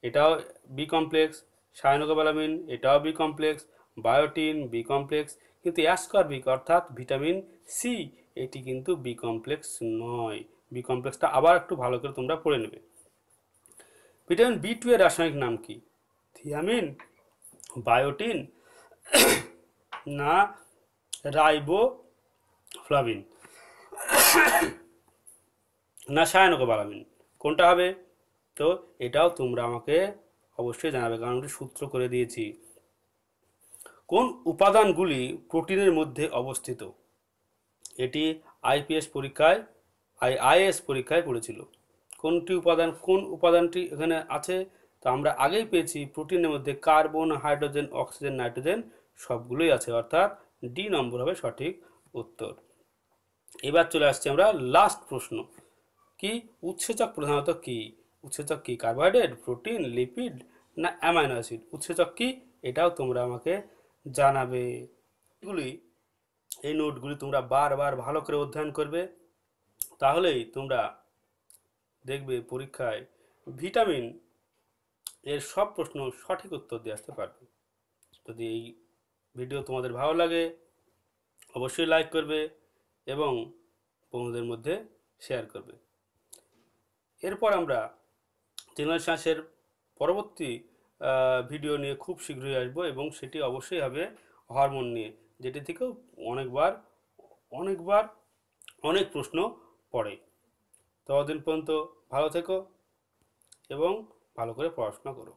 [SPEAKER 1] এটাও বি কমপ্লেক্স, সায়ানোকোবালামিন এটাও B complex, biotin B complex, কিন্তু অ্যাসকর্বিক অর্থাৎ ভিটামিন সি এটি কিন্তু বি কমপ্লেক্স নয়। বি কমপ্লেক্সটা আবার একটু ভালো করে তোমরা পড়ে নেবে। ভিটামিন বি 2 এর রাসায়নিক নাম কি? থিয়ামিন, বায়োটিন না রাইবোফ্লাভিন না সায়ানোকোবালামিন? কোনটা হবে? তো এটাও তোমরা আমাকে অবশ্যই জানাবে, কারণ আমি সূত্র করে দিয়েছি। কোন উপাদানগুলি প্রোটিনের মধ্যে অবস্থিত? এটি আইপিএস পরীক্ষায় আইএএস পরীক্ষায় পড়েছিল। কোন উপাদানটি এখানে আছে? তো আমরা আগেই পেয়েছি প্রোটিনের মধ্যে কার্বন, হাইড্রোজেন, অক্সিজেন, নাইট্রোজেন সবগুলোই আছে, অর্থাৎ ডি নম্বর হবে সঠিক উত্তর। এবার চলে আসছে আমরা লাস্ট প্রশ্ন, কি উৎসেচক প্রধানত কি? উৎসেচক কি? কার্বোহাইড্রেট, প্রোটিন, লিপিড না অ্যামাইনো অ্যাসিড? উৎসেচক কি? এটাও তোমরা আমাকে জানাবে। এই নোটগুলি তোমরা বারবার ভালো করে অধ্যয়ন করবে, তাহলেই তোমরা দেখবে পরীক্ষায় ভিটামিন এর সব প্রশ্ন সঠিক উত্তর দিয়ে আসতে পারবে। যদি এই ভিডিও তোমাদের ভালো লাগে অবশ্যই লাইক করবে এবং বন্ধুদের মধ্যে শেয়ার করবে। এরপর আমরা জেনারেল সায়েন্সের পরবর্তী ভিডিও নিয়ে খুব শীঘ্রই আসবো, এবং সেটি অবশ্যই হবে হরমোন নিয়ে, যেটি থেকেও অনেকবার অনেক প্রশ্ন পড়ে। ততদিন পর্যন্ত ভালো থেকো এবং ভালো করে পড়াশোনা করো।